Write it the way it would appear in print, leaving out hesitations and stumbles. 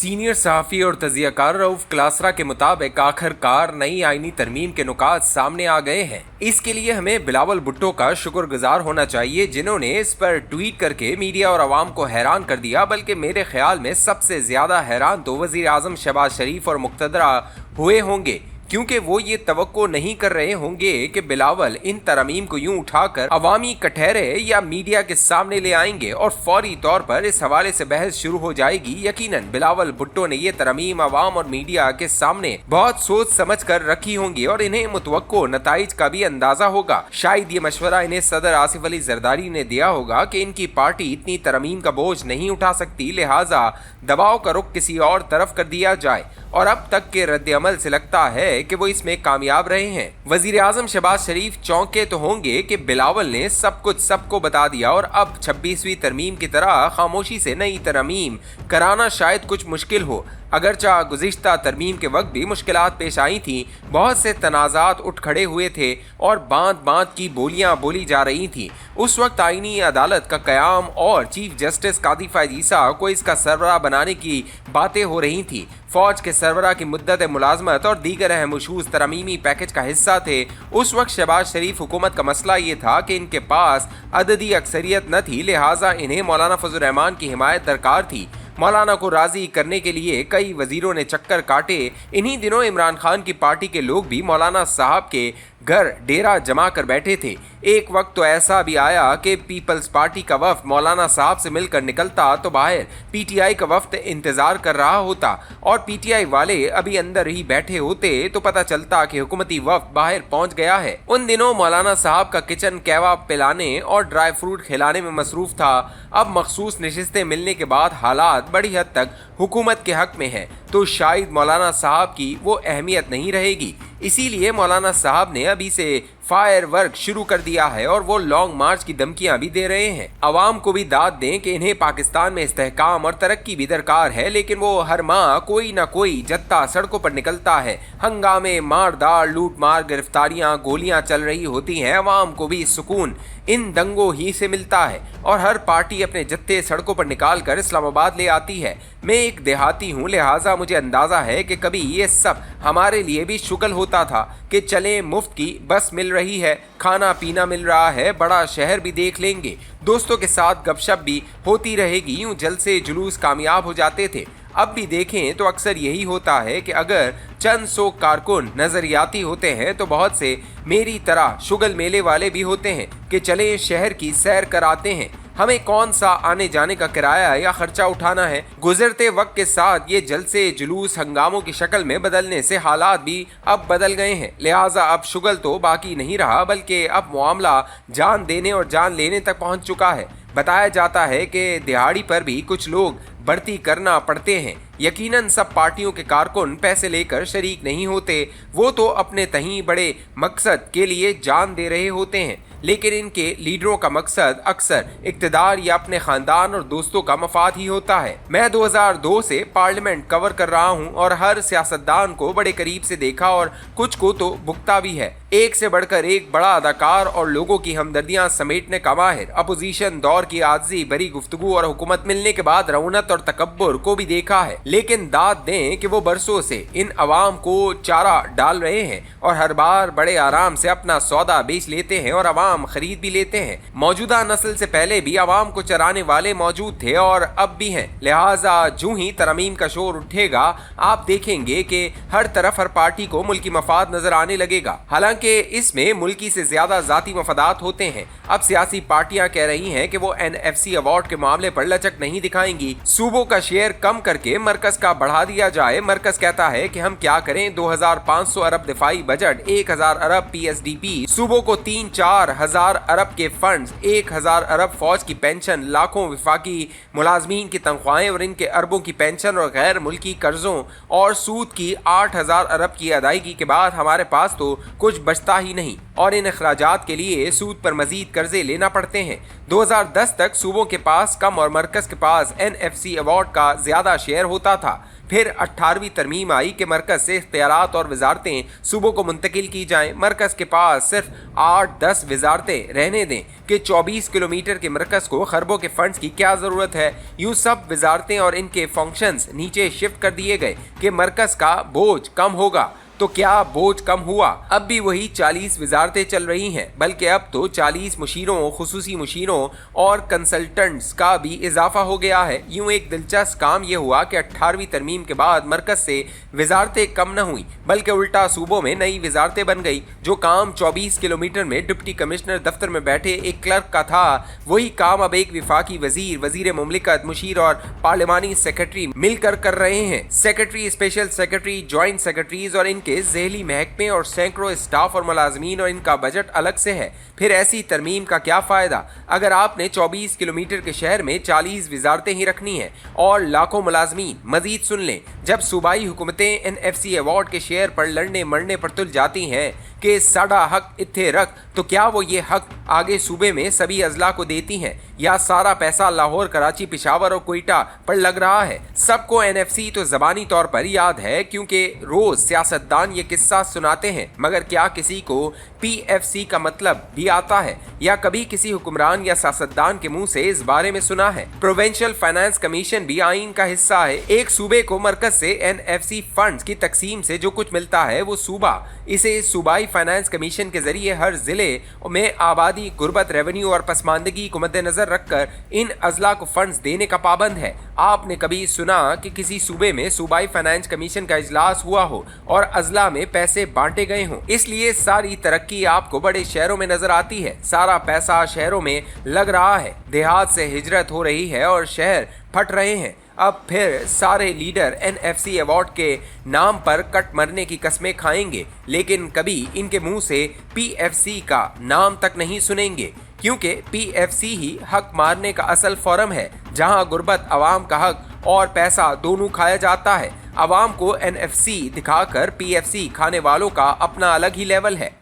Senior सहाफ़ी और तजियाकार रऊफ क्लासरा के मुताबिक आखिरकार नई आईनी तरमीम के नुकात सामने आ गए हैं। इसके लिए हमें बिलावल भुट्टो का शुक्रगुजार होना चाहिए जिन्होंने इस पर ट्वीट करके मीडिया और आवाम को हैरान कर दिया। बल्कि मेरे ख्याल में सबसे ज्यादा हैरान तो वजीर आजम शहबाज शरीफ और मुक्तदरा हुए होंगे, क्योंकि वो ये तवक्को नहीं कर रहे होंगे कि बिलावल इन तरमीम को यूं उठाकर अवामी कटहरे या मीडिया के सामने ले आएंगे और फौरी तौर पर इस हवाले से बहस शुरू हो जाएगी। यकीनन बिलावल भुट्टो ने ये तरमीम अवाम और मीडिया के सामने बहुत सोच समझ कर रखी होंगी और इन्हें मुतवक्को नताइज का भी अंदाजा होगा। शायद ये मशवरा इन्हें सदर आसिफ अली जरदारी ने दिया होगा कि इनकी पार्टी इतनी तरमीम का बोझ नहीं उठा सकती, लिहाजा दबाव का रुख किसी और तरफ कर दिया जाए। और अब तक के रद्द अमल से लगता है कि वो इसमें कामयाब रहे हैं। वजीर आजम शहबाज शरीफ चौंके तो होंगे कि बिलावल ने सब कुछ सबको बता दिया और अब 26वीं तरमीम की तरह खामोशी से नई तरमीम कराना शायद कुछ मुश्किल हो। अगरचा गुज़िश्ता तरमीम के वक्त भी मुश्किलात पेश आई थी, बहुत से तनाज़ात उठ खड़े हुए थे और बांध बांध की बोलियां बोली जा रही थी। उस वक्त आईनी अदालत का क़याम और चीफ जस्टिस कादी फ़ायज़ ईसा को इसका सरबराह बनाने की बातें हो रही थी। फौज के सरबराह की मुद्दत मुलाजमत और दीगर अहम इशूज़ तरमीमी पैकेज का हिस्सा थे। उस वक्त शहबाज शरीफ हुकूमत का मसला ये था कि इनके पास अददी अक्सरियत न थी, लिहाजा इन्हें मौलाना फजल रहमान की हिमायत दरकार थी। मौलाना को राजी करने के लिए कई वजीरों ने चक्कर काटे। इन्हीं दिनों इमरान खान की पार्टी के लोग भी मौलाना साहब के घर डेरा जमा कर बैठे थे। एक वक्त तो ऐसा भी आया कि पीपल्स पार्टी का वफ्द मौलाना साहब से मिलकर निकलता तो बाहर पीटीआई का वफ्द इंतजार कर रहा होता और पीटीआई वाले अभी अंदर ही बैठे होते तो पता चलता कि हुकूमती वफ्द बाहर पहुंच गया है। उन दिनों मौलाना साहब का किचन कहवा पिलाने और ड्राई फ्रूट खिलाने में मसरूफ था। अब मखसूस नशिस्तें मिलने के बाद हालात बड़ी हद तक हुकूमत के हक में है, तो शायद मौलाना साहब की वो अहमियत नहीं रहेगी। इसीलिए मौलाना साहब ने अभी से फायर वर्क शुरू कर दिया है और वो लॉन्ग मार्च की धमकियां भी दे रहे हैं। अवाम को भी दाद दें कि इन्हें पाकिस्तान में इस्तेहकाम और तरक्की भी दरकार है, लेकिन वो हर माह कोई ना कोई जत्था सड़कों पर निकलता है। हंगामे, मारदार, लूट मार, गिरफ्तारियां, गोलियां चल रही होती हैं। अवाम को भी सुकून इन दंगों ही से मिलता है और हर पार्टी अपने जत्थे सड़कों पर निकाल कर इस्लामाबाद ले आती है। मैं एक देहाती हूँ, लिहाजा मुझे अंदाज़ा है कि कभी ये सब हमारे लिए भी शुगल होता था कि चले मुफ्त की बस मिल रही है, खाना पीना मिल रहा है, बड़ा शहर भी देख लेंगे, दोस्तों के साथ गपशप भी होती रहेगी, यूँ जलसे जुलूस कामयाब हो जाते थे। अब भी देखें तो अक्सर यही होता है कि अगर चंद सौ कारकुन नजरियाती होते हैं तो बहुत से मेरी तरह शुगल मेले वाले भी होते हैं कि चले शहर की सैर कराते हैं। हमें कौन सा आने जाने का किराया या खर्चा उठाना है। गुजरते वक्त के साथ ये जलसे जुलूस हंगामों की शक्ल में बदलने से हालात भी अब बदल गए हैं, लिहाजा अब शुगल तो बाकी नहीं रहा, बल्कि अब मामला जान देने और जान लेने तक पहुंच चुका है। बताया जाता है कि दिहाड़ी पर भी कुछ लोग भर्ती करना पड़ते हैं। यकीनन सब पार्टियों के कारकुन पैसे लेकर शरीक नहीं होते, वो तो अपने तहीं बड़े मकसद के लिए जान दे रहे होते हैं, लेकिन इनके लीडरों का मकसद अक्सर इक्तदार या अपने खानदान और दोस्तों का मफाद ही होता है। मैं 2002 से पार्लियामेंट कवर कर रहा हूं और हर सियासतदान को बड़े करीब से देखा और कुछ को तो भुगता भी है। एक से बढ़कर एक बड़ा अदाकार और लोगों की हमदर्दियां समेटने का माहिर, अपोजिशन दौर की आजी भरी गुफ्तगू और हुकूमत मिलने के बाद रौनत और तकब्बुर को भी देखा है। लेकिन दाद दें कि वो बरसों से इन अवाम को चारा डाल रहे हैं और हर बार बड़े आराम से अपना सौदा बेच लेते हैं और अवाम खरीद भी लेते हैं। मौजूदा नस्ल से पहले भी अवाम को चराने वाले मौजूद थे और अब भी हैं, लिहाजा जो ही तरमीम का शोर उठेगा आप देखेंगे कि हर तरफ हर पार्टी को मुल्की मफाद नजर आने लगेगा। हालांकि इसमें मुल्की से ज्यादा जाती मफादात होते हैं। अब सियासी पार्टियां कह रही हैं कि वो NFC अवार्ड के मामले पर लचक नहीं दिखाएंगी, सूबों का शेयर कम करके मरकज का बढ़ा दिया जाए। मरकज कहता है कि हम क्या करें, 2500 अरब दिफाई बजट, 1000 अरब PSDP, सूबों को 3-4 हजार अरब के फंड्स, 1000 अरब फौज की पेंशन, लाखों विफाकी मुलाजमीन की तनख्वाहें और इनके अरबों की पेंशन और गैर मुल्की कर्जों और सूद की 8000 अरब की अदायगी के बाद हमारे पास तो कुछ बचता ही नहीं और इन अखराजात के लिए सूद पर मजीद कर्जे लेना पड़ते हैं। 2010 तक सूबों के पास कम और मरकज के पास NFC अवार्ड का ज्यादा शेयर होता था। फिर 18वीं तरमीम आई कि मरकज से इख्तियारात और वजारतें सूबों को मुंतकिल की जाएं। मरकज के पास सिर्फ 8-10 वजारतें रहने दें कि 24 किलोमीटर के मरकज को खरबों के फंड्स की क्या ज़रूरत है। यूँ सब वजारतें और इनके फंक्शंस नीचे शिफ्ट कर दिए गए कि मरकज का बोझ कम होगा। तो क्या बोझ कम हुआ? अब भी वही 40 वजारतें चल रही हैं, बल्कि अब तो 40 मुशीरों, खुसूसी मुशीरों और कंसल्टेंट्स का भी इजाफा हो गया है। यूं एक दिलचस्प काम यह हुआ कि 18वीं तरमीम के बाद मरकज से वजारतें कम न हुई, बल्कि उल्टा सूबों में नई वजारतें बन गई। जो काम 24 किलोमीटर में डिप्टी कमिश्नर दफ्तर में बैठे एक क्लर्क का था, वही काम अब एक विफाकी वजीर, वजीर मुमलिकत, मुशीर और पार्लिमानी सेक्रेटरी मिलकर कर रहे हैं। Secretary, special secretary, joint secretaries और के ज़ेहली महकमे और सैकड़ों स्टाफ और मुलाजमीन और इनका बजट अलग से है। फिर ऐसी तरमीम का क्या फ़ायदा अगर आपने 24 किलोमीटर के शहर में 40 वजारतें ही रखनी हैं और लाखों मुलाजमीन। मजीद सुन लें, जब सूबाई हुकूमतें NFC अवार्ड के शेयर पर लड़ने मरने पर तुल जाती हैं कि साड़ा हक इत्थे रख, तो क्या वो ये हक आगे सूबे में सभी अजला को देती हैं या सारा पैसा लाहौर, कराची, पेशावर और कोयटा पर लग रहा है? सबको NFC तो ज़बानी तौर पर याद है, क्योंकि रोज़ सियासतदान ये किस्सा सुनाते हैं, मगर क्या किसी को PFC का मतलब भी आता है या कभी किसी हुक्मरान या सियासतदान के मुंह से इस बारे में सुना है? प्रोविंशियल फाइनेंस कमीशन भी आइन का हिस्सा है। एक सूबे को मरकज से NFC फंड्स की तकसीम से जो कुछ मिलता है वो सूबा इसे सूबाई फाइनेंस कमीशन के जरिए हर जिले में आबादी, गुर्बत, रेवेन्यू और पसमानदगी को मद्देनजर रखकर इन अजला को फंड्स देने का पाबंद है। आपने कभी सुना कि किसी सूबे में सूबाई फाइनेंस कमीशन का इजलास हुआ हो और अजला में पैसे बांटे गए हों? इसलिए सारी तरक्की आपको बड़े शहरों में नजर आती है। सारा पैसा शहरों में लग रहा है, देहात से हिजरत हो रही है और शहर फट रहे हैं। अब फिर सारे लीडर NFC अवार्ड के नाम पर कट मरने की कस्में खाएंगे, लेकिन कभी इनके मुंह से PFC का नाम तक नहीं सुनेंगे, क्योंकि PFC ही हक मारने का असल फोरम है, जहां गुर्बत, अवाम का हक और पैसा दोनों खाया जाता है। अवाम को NFC दिखाकर PFC खाने वालों का अपना अलग ही लेवल है।